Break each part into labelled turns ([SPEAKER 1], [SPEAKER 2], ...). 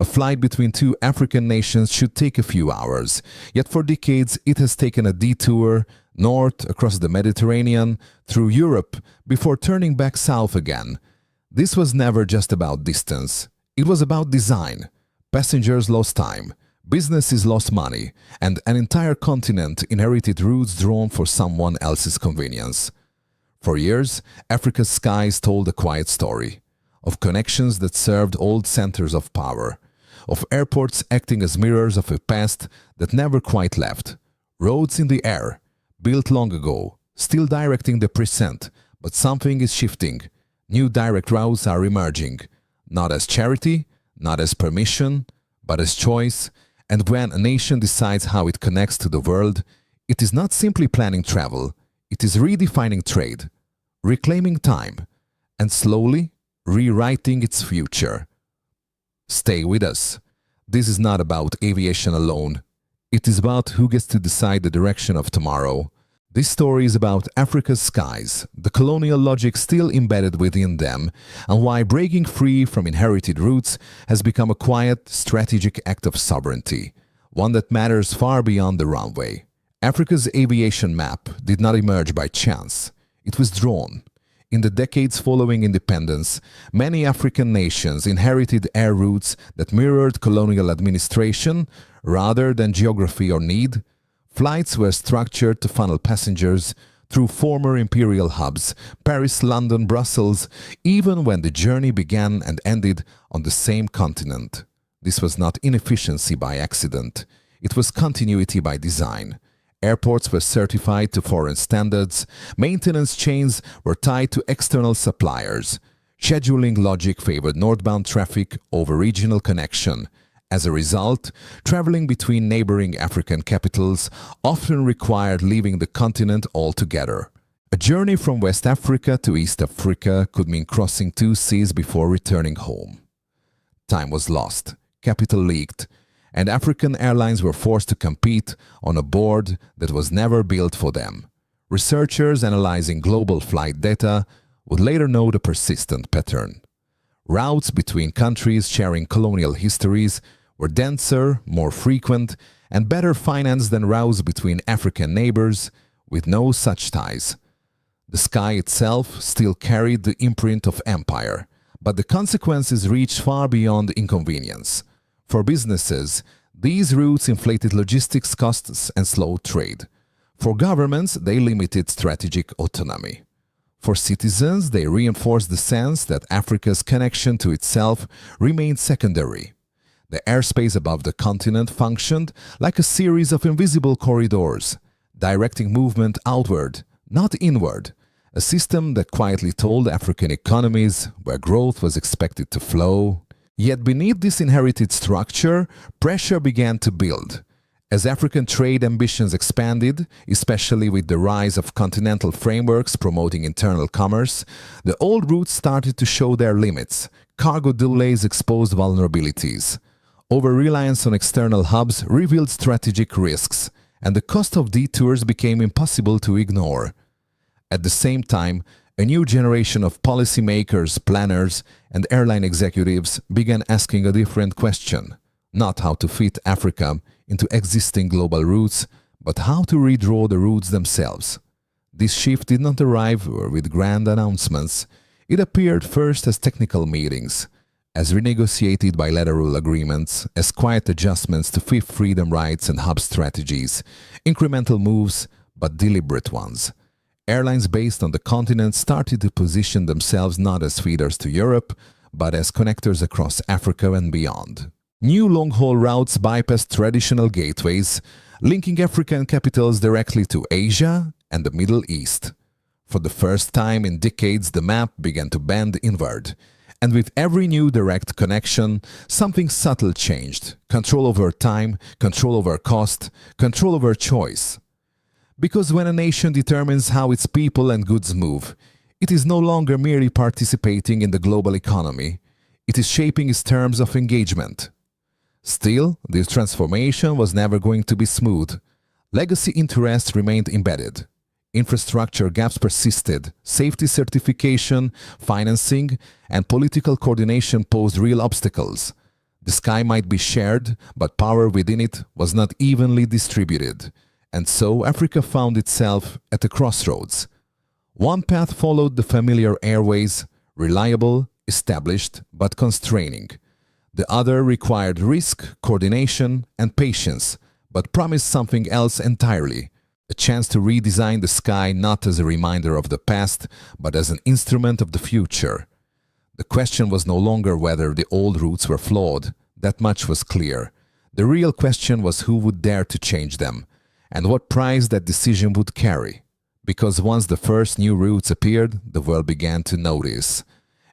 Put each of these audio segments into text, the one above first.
[SPEAKER 1] A flight between two African nations should take a few hours, yet for decades it has taken a detour north across the Mediterranean through Europe before turning back south again. This was never just about distance. It was about design. Passengers lost time, businesses lost money, and an entire continent inherited routes drawn for someone else's convenience. For years, Africa's skies told a quiet story of connections that served old centers of power, of airports acting as mirrors of a past that never quite left, roads in the air, built long ago, still directing the present, but something is shifting. New direct routes are emerging, not as charity, not as permission, but as choice. And when a nation decides how it connects to the world, it is not simply planning travel, it is redefining trade, reclaiming time, and slowly rewriting its future. Stay with us. This is not about aviation alone. It is about who gets to decide the direction of tomorrow. This story is about Africa's skies, the colonial logic still embedded within them, and why breaking free from inherited roots has become a quiet, strategic act of sovereignty, one that matters far beyond the runway. Africa's aviation map did not emerge by chance. It was drawn. In the decades following independence, many African nations inherited air routes that mirrored colonial administration rather than geography or need. Flights were structured to funnel passengers through former imperial hubs, Paris, London, Brussels, even when the journey began and ended on the same continent. This was not inefficiency by accident. It was continuity by design. Airports were certified to foreign standards, maintenance chains were tied to external suppliers, scheduling logic favored northbound traffic over regional connection. As a result, traveling between neighboring African capitals often required leaving the continent altogether. A journey from West Africa to East Africa could mean crossing two seas before returning home. Time was lost, capital leaked, and African airlines were forced to compete on a board that was never built for them. Researchers analyzing global flight data would later note a persistent pattern. Routes between countries sharing colonial histories were denser, more frequent, and better financed than routes between African neighbors with no such ties. The sky itself still carried the imprint of empire, but the consequences reached far beyond inconvenience. For businesses, these routes inflated logistics costs and slowed trade. For governments, they limited strategic autonomy. For citizens, they reinforced the sense that Africa's connection to itself remained secondary. The airspace above the continent functioned like a series of invisible corridors, directing movement outward, not inward, a system that quietly told African economies where growth was expected to flow. Yet beneath this inherited structure, pressure began to build. As African trade ambitions expanded, especially with the rise of continental frameworks promoting internal commerce, the old routes started to show their limits. Cargo delays exposed vulnerabilities. Over-reliance on external hubs revealed strategic risks, and the cost of detours became impossible to ignore. At the same time, a new generation of policymakers, planners, and airline executives began asking a different question. Not how to fit Africa into existing global routes, but how to redraw the routes themselves. This shift did not arrive with grand announcements. It appeared first as technical meetings, as renegotiated bilateral agreements, as quiet adjustments to fifth freedom rights and hub strategies, incremental moves, but deliberate ones. Airlines based on the continent started to position themselves not as feeders to Europe, but as connectors across Africa and beyond. New long-haul routes bypassed traditional gateways, linking African capitals directly to Asia and the Middle East. For the first time in decades, the map began to bend inward. And with every new direct connection, something subtle changed. Control over time, control over cost, control over choice. Because when a nation determines how its people and goods move, it is no longer merely participating in the global economy, it is shaping its terms of engagement. Still, this transformation was never going to be smooth. Legacy interests remained embedded. Infrastructure gaps persisted, safety certification, financing, and political coordination posed real obstacles. The sky might be shared, but power within it was not evenly distributed, and so Africa found itself at a crossroads. One path followed the familiar airways, reliable, established, but constraining. The other required risk, coordination, and patience, but promised something else entirely: a chance to redesign the sky not as a reminder of the past, but as an instrument of the future. The question was no longer whether the old routes were flawed. That much was clear. The real question was who would dare to change them, and what price that decision would carry. Because once the first new routes appeared, the world began to notice,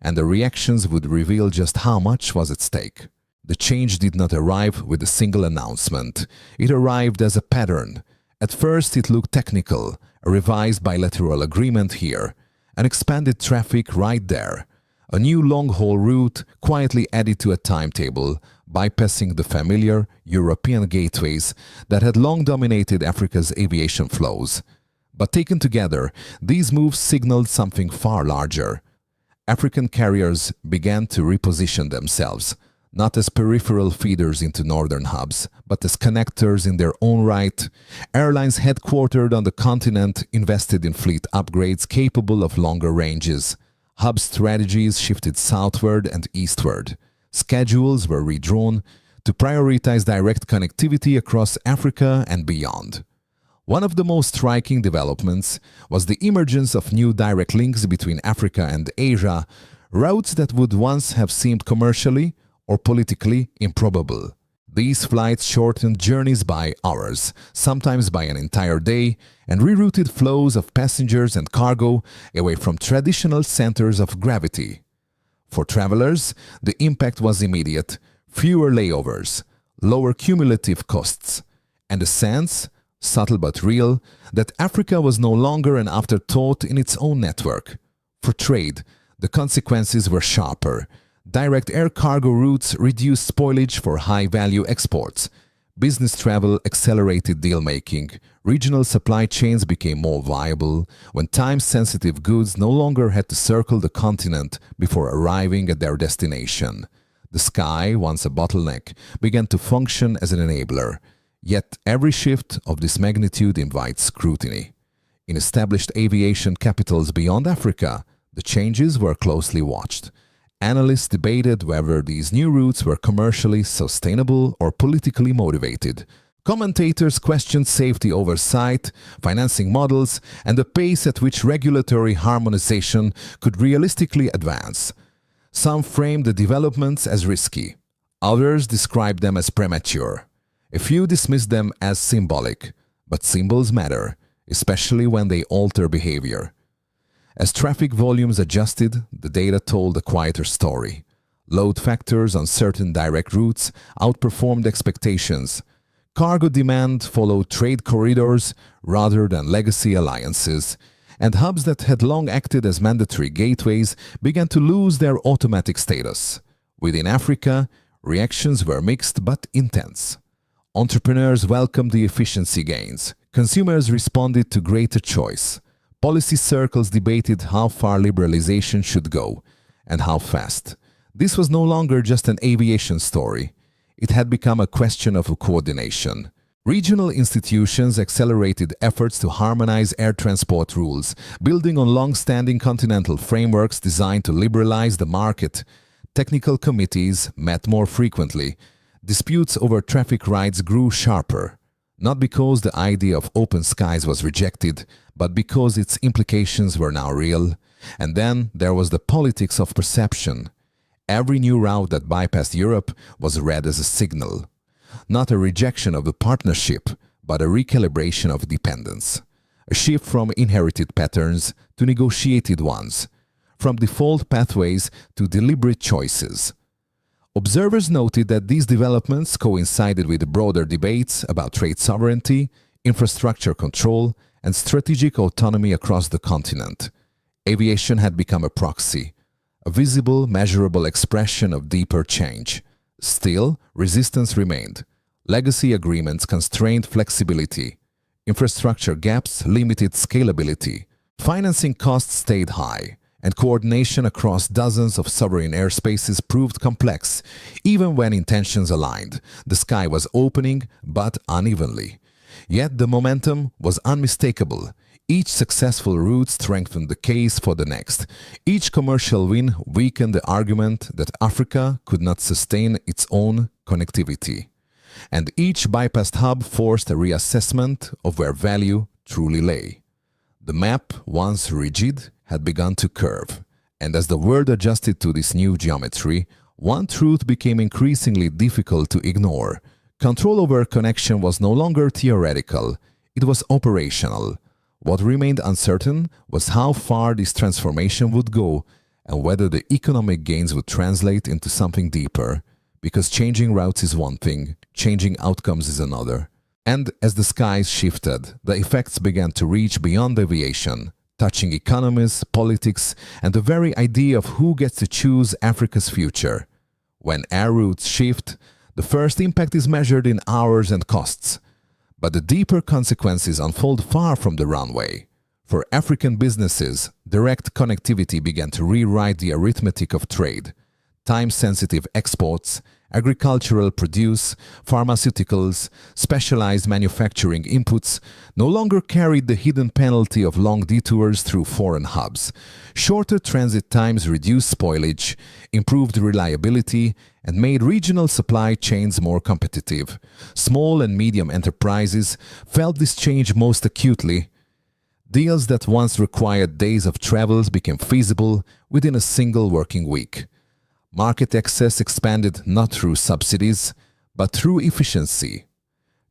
[SPEAKER 1] and the reactions would reveal just how much was at stake. The change did not arrive with a single announcement. It arrived as a pattern. At first it looked technical: a revised bilateral agreement here, an expanded traffic right there, a new long-haul route quietly added to a timetable, bypassing the familiar European gateways that had long dominated Africa's aviation flows. But taken together, these moves signaled something far larger. African carriers began to reposition themselves, not as peripheral feeders into northern hubs, but as connectors in their own right. Airlines headquartered on the continent invested in fleet upgrades capable of longer ranges. Hub strategies shifted southward and eastward. Schedules were redrawn to prioritize direct connectivity across Africa and beyond. One of the most striking developments was the emergence of new direct links between Africa and Asia, routes that would once have seemed commercially or politically improbable. These flights shortened journeys by hours, sometimes by an entire day, and rerouted flows of passengers and cargo away from traditional centers of gravity. For travelers, the impact was immediate: fewer layovers, lower cumulative costs, and a sense, subtle but real, that Africa was no longer an afterthought in its own network. For trade, the consequences were sharper. Direct air cargo routes reduced spoilage for high-value exports. Business travel accelerated deal-making. Regional supply chains became more viable when time-sensitive goods no longer had to circle the continent before arriving at their destination. The sky, once a bottleneck, began to function as an enabler. Yet every shift of this magnitude invites scrutiny. In established aviation capitals beyond Africa, the changes were closely watched. Analysts debated whether these new routes were commercially sustainable or politically motivated. Commentators questioned safety oversight, financing models, and the pace at which regulatory harmonization could realistically advance. Some framed the developments as risky. Others described them as premature. A few dismissed them as symbolic, but symbols matter, especially when they alter behavior. As traffic volumes adjusted, the data told a quieter story. Load factors on certain direct routes outperformed expectations. Cargo demand followed trade corridors rather than legacy alliances, and hubs that had long acted as mandatory gateways began to lose their automatic status. Within Africa, reactions were mixed but intense. Entrepreneurs welcomed the efficiency gains. Consumers responded to greater choice. Policy circles debated how far liberalization should go and how fast. This was no longer just an aviation story. It had become a question of coordination. Regional institutions accelerated efforts to harmonize air transport rules, building on long-standing continental frameworks designed to liberalize the market. Technical committees met more frequently. Disputes over traffic rights grew sharper, not because the idea of open skies was rejected, but because its implications were now real. And then there was the politics of perception. Every new route that bypassed Europe was read as a signal. Not a rejection of the partnership, but a recalibration of dependence. A shift from inherited patterns to negotiated ones. From default pathways to deliberate choices. Observers noted that these developments coincided with broader debates about trade sovereignty, infrastructure control, and strategic autonomy across the continent. Aviation had become a proxy, a visible, measurable expression of deeper change. Still, resistance remained. Legacy agreements constrained flexibility. Infrastructure gaps limited scalability. Financing costs stayed high, and coordination across dozens of sovereign airspaces proved complex. Even when intentions aligned, the sky was opening, but unevenly. Yet the momentum was unmistakable. Each successful route strengthened the case for the next. Each commercial win weakened the argument that Africa could not sustain its own connectivity. And each bypassed hub forced a reassessment of where value truly lay. The map, once rigid, had begun to curve. And as the world adjusted to this new geometry, one truth became increasingly difficult to ignore. Control over connection was no longer theoretical, it was operational. What remained uncertain was how far this transformation would go and whether the economic gains would translate into something deeper. Because changing routes is one thing, changing outcomes is another. And as the skies shifted, the effects began to reach beyond aviation, touching economies, politics, and the very idea of who gets to choose Africa's future. When air routes shift, the first impact is measured in hours and costs. But the deeper consequences unfold far from the runway. For African businesses, direct connectivity began to rewrite the arithmetic of trade. Time-sensitive exports, agricultural produce, pharmaceuticals, specialized manufacturing inputs no longer carried the hidden penalty of long detours through foreign hubs. Shorter transit times reduced spoilage, improved reliability, and made regional supply chains more competitive. Small and medium enterprises felt this change most acutely. Deals that once required days of travels became feasible within a single working week. Market access expanded not through subsidies, but through efficiency.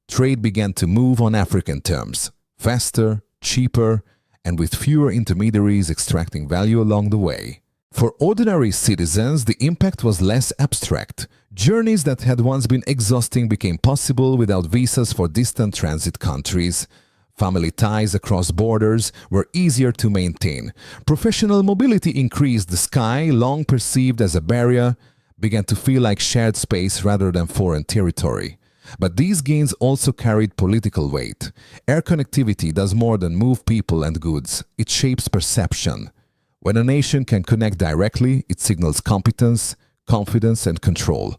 [SPEAKER 1] Trade began to move on African terms, faster, cheaper, and with fewer intermediaries extracting value along the way. For ordinary citizens, the impact was less abstract. Journeys that had once been exhausting became possible without visas for distant transit countries. Family ties across borders were easier to maintain. Professional mobility increased. The sky, long perceived as a barrier, began to feel like shared space rather than foreign territory. But these gains also carried political weight. Air connectivity does more than move people and goods. It shapes perception. When a nation can connect directly, it signals competence, confidence, and control.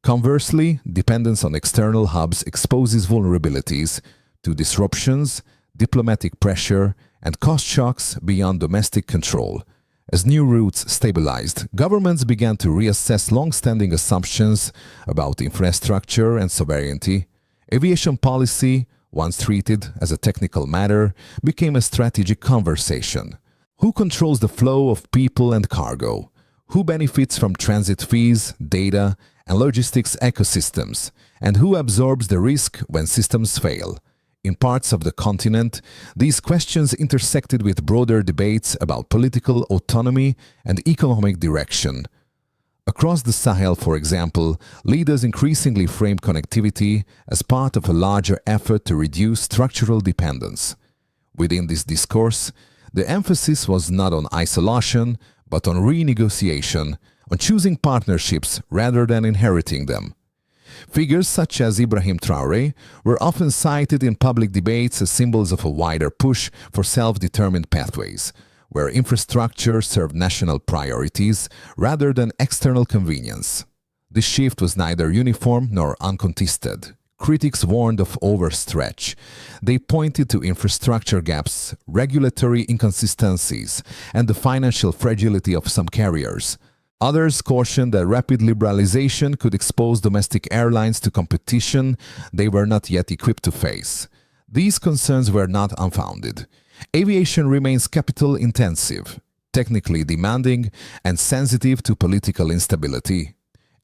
[SPEAKER 1] Conversely, dependence on external hubs exposes vulnerabilities to disruptions, diplomatic pressure, and cost shocks beyond domestic control. As new routes stabilized, governments began to reassess long-standing assumptions about infrastructure and sovereignty. Aviation policy, once treated as a technical matter, became a strategic conversation. Who controls the flow of people and cargo? Who benefits from transit fees, data, and logistics ecosystems? And who absorbs the risk when systems fail? In parts of the continent, these questions intersected with broader debates about political autonomy and economic direction. Across the Sahel, for example, leaders increasingly framed connectivity as part of a larger effort to reduce structural dependence. Within this discourse, the emphasis was not on isolation, but on renegotiation, on choosing partnerships rather than inheriting them. Figures such as Ibrahim Traore were often cited in public debates as symbols of a wider push for self-determined pathways, where infrastructure served national priorities rather than external convenience. This shift was neither uniform nor uncontested. Critics warned of overstretch. They pointed to infrastructure gaps, regulatory inconsistencies, and the financial fragility of some carriers. Others cautioned that rapid liberalization could expose domestic airlines to competition they were not yet equipped to face. These concerns were not unfounded. Aviation remains capital-intensive, technically demanding, and sensitive to political instability.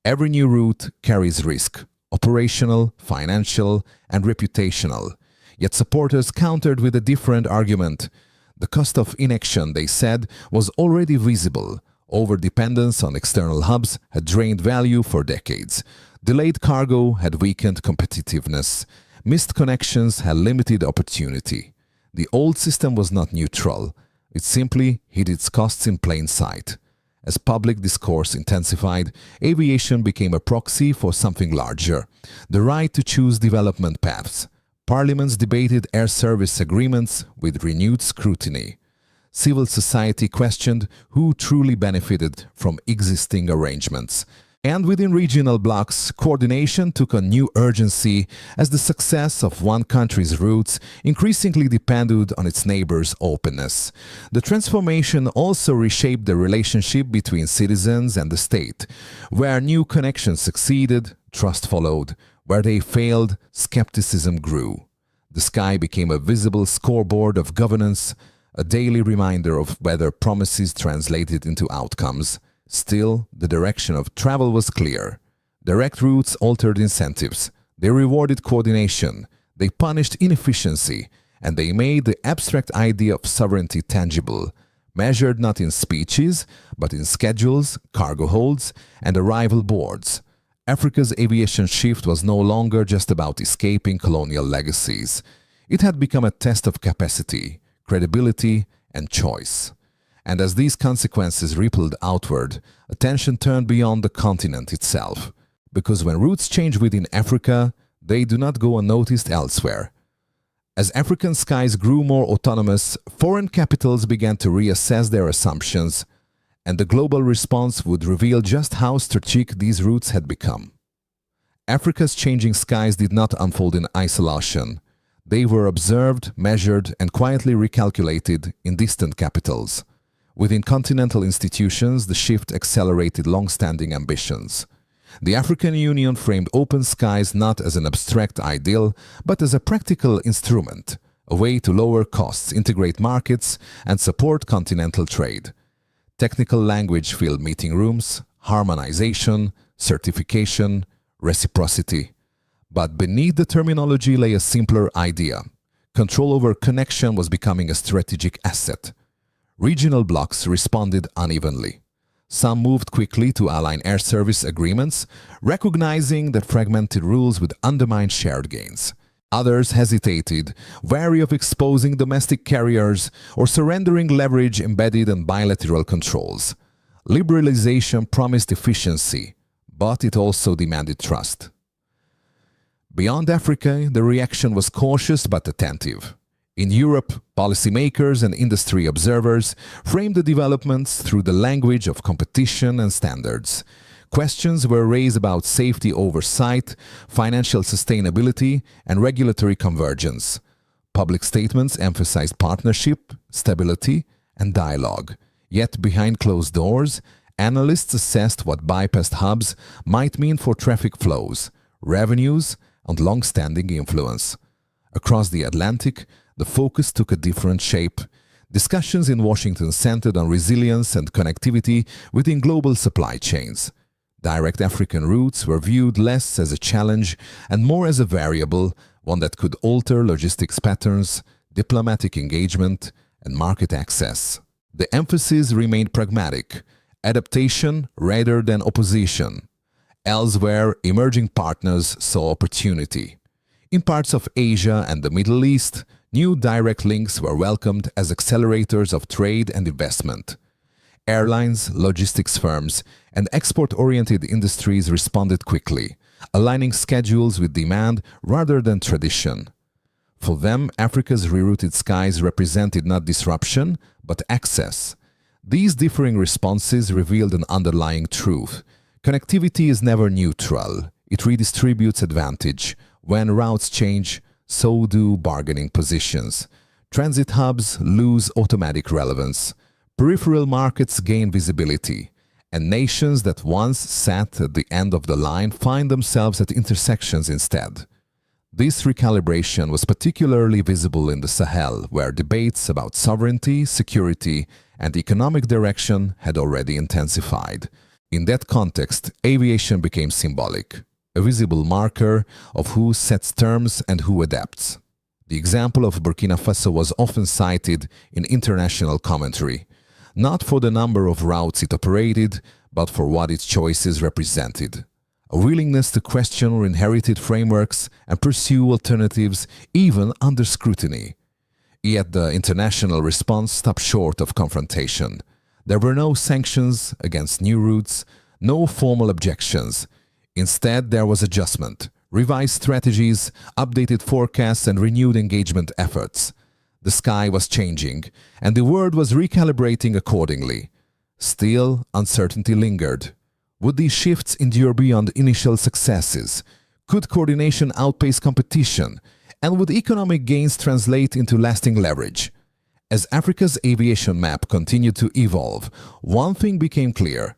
[SPEAKER 1] Every new route carries risk, operational, financial, and reputational. Yet supporters countered with a different argument. The cost of inaction, they said, was already visible. Overdependence on external hubs had drained value for decades. Delayed cargo had weakened competitiveness. Missed connections had limited opportunity. The old system was not neutral. It simply hid its costs in plain sight. As public discourse intensified, aviation became a proxy for something larger: the right to choose development paths. Parliaments debated air service agreements with renewed scrutiny. Civil society questioned who truly benefited from existing arrangements. And within regional blocs, coordination took on new urgency as the success of one country's routes increasingly depended on its neighbors' openness. The transformation also reshaped the relationship between citizens and the state. Where new connections succeeded, trust followed. Where they failed, skepticism grew. The sky became a visible scoreboard of governance, a daily reminder of whether promises translated into outcomes. Still, the direction of travel was clear. Direct routes altered incentives. They rewarded coordination. They punished inefficiency. And they made the abstract idea of sovereignty tangible, measured not in speeches, but in schedules, cargo holds, and arrival boards. Africa's aviation shift was no longer just about escaping colonial legacies. It had become a test of capacity, credibility, and choice. And as these consequences rippled outward, attention turned beyond the continent itself. Because when routes change within Africa, they do not go unnoticed elsewhere. As African skies grew more autonomous, foreign capitals began to reassess their assumptions, and the global response would reveal just how strategic these routes had become. Africa's changing skies did not unfold in isolation. They were observed, measured, and quietly recalculated in distant capitals. Within continental institutions, the shift accelerated long-standing ambitions. The African Union framed open skies not as an abstract ideal, but as a practical instrument, a way to lower costs, integrate markets, and support continental trade. Technical language filled meeting rooms, harmonization, certification, reciprocity. But beneath the terminology lay a simpler idea. Control over connection was becoming a strategic asset. Regional blocs responded unevenly. Some moved quickly to align air service agreements, recognizing that fragmented rules would undermine shared gains. Others hesitated, wary of exposing domestic carriers or surrendering leverage embedded in bilateral controls. Liberalization promised efficiency, but it also demanded trust. Beyond Africa, the reaction was cautious but attentive. In Europe, policymakers and industry observers framed the developments through the language of competition and standards. Questions were raised about safety oversight, financial sustainability, and regulatory convergence. Public statements emphasized partnership, stability, and dialogue. Yet behind closed doors, analysts assessed what bypassed hubs might mean for traffic flows, revenues, and long-standing influence. Across the Atlantic, the focus took a different shape. Discussions in Washington centered on resilience and connectivity within global supply chains. Direct African routes were viewed less as a challenge and more as a variable, one that could alter logistics patterns, diplomatic engagement, and market access. The emphasis remained pragmatic, adaptation rather than opposition. Elsewhere, emerging partners saw opportunity. In parts of Asia and the Middle East, new direct links were welcomed as accelerators of trade and investment. Airlines, logistics firms, and export-oriented industries responded quickly, aligning schedules with demand rather than tradition. For them, Africa's rerouted skies represented not disruption, but access. These differing responses revealed an underlying truth. Connectivity is never neutral. It redistributes advantage. When routes change, so do bargaining positions. Transit hubs lose automatic relevance. Peripheral markets gain visibility. And nations that once sat at the end of the line find themselves at intersections instead. This recalibration was particularly visible in the Sahel, where debates about sovereignty, security, and economic direction had already intensified. In that context, aviation became symbolic, a visible marker of who sets terms and who adapts. The example of Burkina Faso was often cited in international commentary, not for the number of routes it operated, but for what its choices represented. A willingness to question inherited frameworks and pursue alternatives even under scrutiny. Yet the international response stopped short of confrontation. There were no sanctions against new routes, no formal objections. Instead, there was adjustment, revised strategies, updated forecasts, and renewed engagement efforts. The sky was changing, and the world was recalibrating accordingly. Still, uncertainty lingered. Would these shifts endure beyond initial successes? Could coordination outpace competition? And would economic gains translate into lasting leverage? As Africa's aviation map continued to evolve, one thing became clear.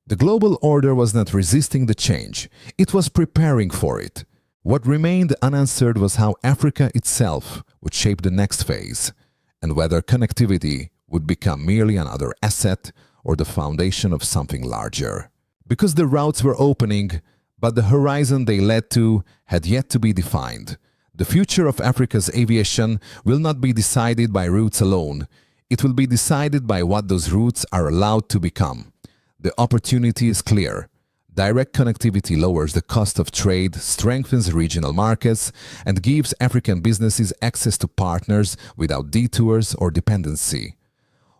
[SPEAKER 1] The global order was not resisting the change, it was preparing for it. What remained unanswered was how Africa itself would shape the next phase, and whether connectivity would become merely another asset or the foundation of something larger. Because the routes were opening, but the horizon they led to had yet to be defined. The future of Africa's aviation will not be decided by routes alone. It will be decided by what those routes are allowed to become. The opportunity is clear. Direct connectivity lowers the cost of trade, strengthens regional markets, and gives African businesses access to partners without detours or dependency.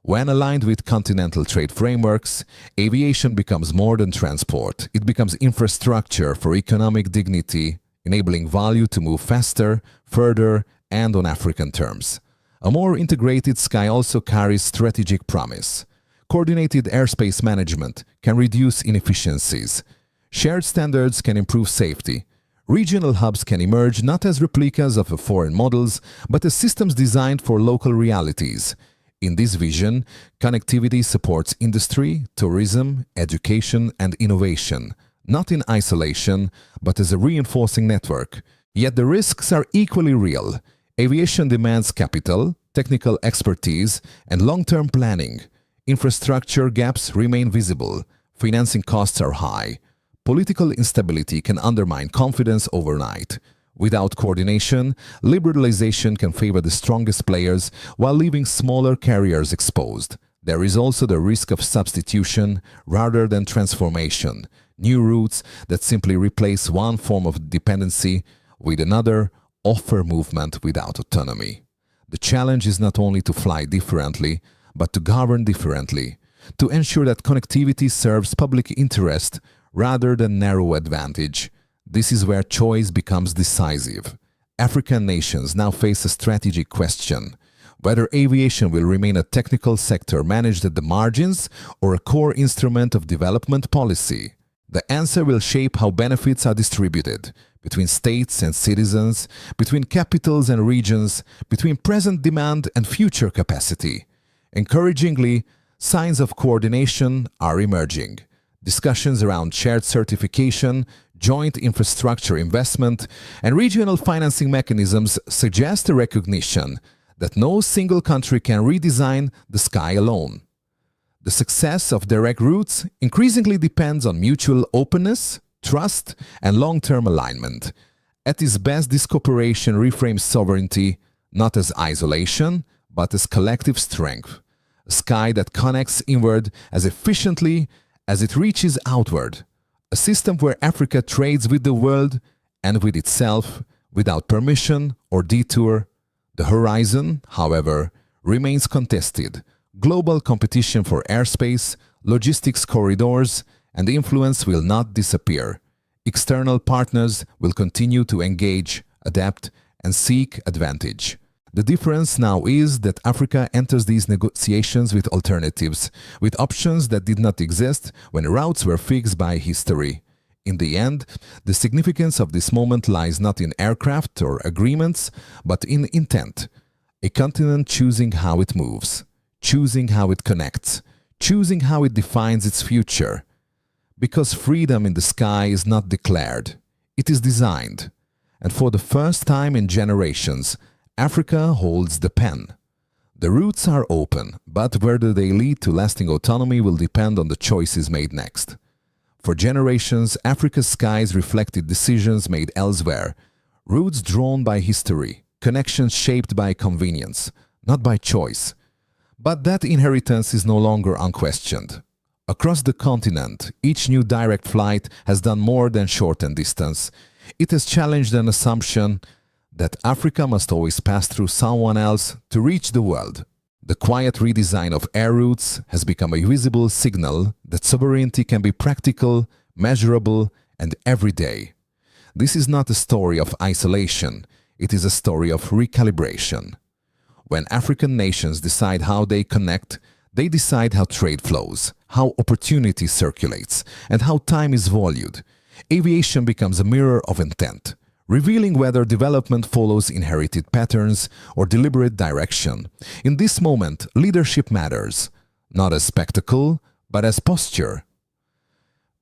[SPEAKER 1] When aligned with continental trade frameworks, aviation becomes more than transport. It becomes infrastructure for economic dignity, enabling value to move faster, further, and on African terms. A more integrated sky also carries strategic promise. Coordinated airspace management can reduce inefficiencies. Shared standards can improve safety. Regional hubs can emerge not as replicas of foreign models, but as systems designed for local realities. In this vision, connectivity supports industry, tourism, education, and innovation, not in isolation, but as a reinforcing network. Yet the risks are equally real. Aviation demands capital, technical expertise, and long-term planning. Infrastructure gaps remain visible. Financing costs are high. Political instability can undermine confidence overnight. Without coordination, liberalization can favor the strongest players while leaving smaller carriers exposed. There is also the risk of substitution rather than transformation. New routes that simply replace one form of dependency with another offer movement without autonomy. The challenge is not only to fly differently, but to govern differently, to ensure that connectivity serves public interest rather than narrow advantage. This is where choice becomes decisive. African nations now face a strategic question: whether aviation will remain a technical sector managed at the margins or a core instrument of development policy. The answer will shape how benefits are distributed between states and citizens, between capitals and regions, between present demand and future capacity. Encouragingly, signs of coordination are emerging. Discussions around shared certification, joint infrastructure investment, and regional financing mechanisms suggest a recognition that no single country can redesign the sky alone. The success of direct routes increasingly depends on mutual openness, trust, and long-term alignment. At its best, this cooperation reframes sovereignty not as isolation, but as collective strength. A sky that connects inward as efficiently as it reaches outward. A system where Africa trades with the world and with itself without permission or detour. The horizon, however, remains contested. Global competition for airspace, logistics corridors, and influence will not disappear. External partners will continue to engage, adapt, and seek advantage. The difference now is that Africa enters these negotiations with alternatives, with options that did not exist when routes were fixed by history. In the end, the significance of this moment lies not in aircraft or agreements, but in intent. A continent choosing how it moves, choosing how it connects, choosing how it defines its future. Because freedom in the sky is not declared, it is designed. And for the first time in generations, Africa holds the pen. The routes are open, but whether they lead to lasting autonomy will depend on the choices made next. For generations, Africa's skies reflected decisions made elsewhere, routes drawn by history, connections shaped by convenience, not by choice. But that inheritance is no longer unquestioned. Across the continent, each new direct flight has done more than shorten distance. It has challenged an assumption that Africa must always pass through someone else to reach the world. The quiet redesign of air routes has become a visible signal that sovereignty can be practical, measurable, and everyday. This is not a story of isolation, it is a story of recalibration. When African nations decide how they connect, they decide how trade flows, how opportunity circulates, and how time is valued. Aviation becomes a mirror of intent, revealing whether development follows inherited patterns or deliberate direction. In this moment, leadership matters, not as spectacle, but as posture.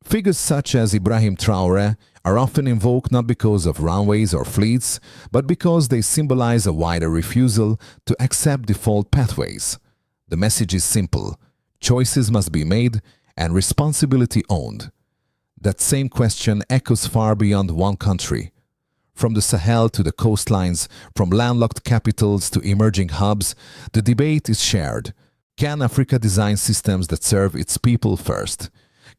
[SPEAKER 1] Figures such as Ibrahim Traore are often invoked not because of runways or fleets, but because they symbolize a wider refusal to accept default pathways. The message is simple: choices must be made and responsibility owned. That same question echoes far beyond one country. From the Sahel to the coastlines, from landlocked capitals to emerging hubs, the debate is shared. Can Africa design systems that serve its people first?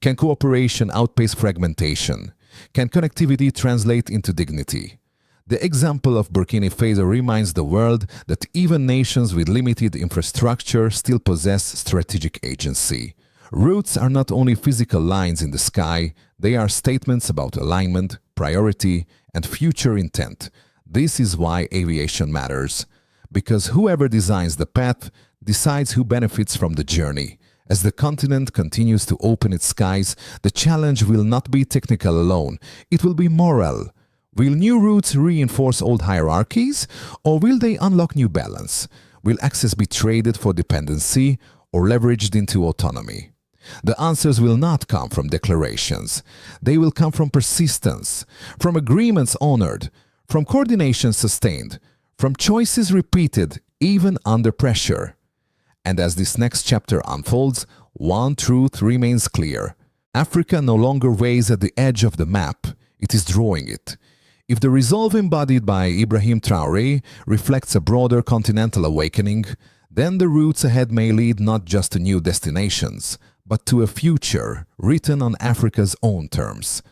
[SPEAKER 1] Can cooperation outpace fragmentation? Can connectivity translate into dignity? The example of Burkina Faso reminds the world that even nations with limited infrastructure still possess strategic agency. Routes are not only physical lines in the sky, they are statements about alignment, priority, and future intent. This is why aviation matters, because whoever designs the path decides who benefits from the journey. As the continent continues to open its skies, the challenge will not be technical alone, it will be moral. Will new routes reinforce old hierarchies, or will they unlock new balance? Will access be traded for dependency or leveraged into autonomy? The answers will not come from declarations. They will come from persistence, from agreements honored, from coordination sustained, from choices repeated even under pressure. And as this next chapter unfolds, one truth remains clear. Africa no longer weighs at the edge of the map, it is drawing it. If the resolve embodied by Ibrahim Traore reflects a broader continental awakening, then the routes ahead may lead not just to new destinations, but to a future written on Africa's own terms.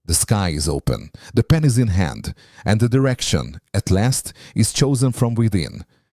[SPEAKER 1] The sky is open, the pen is in hand, and the direction, at last, is chosen from within.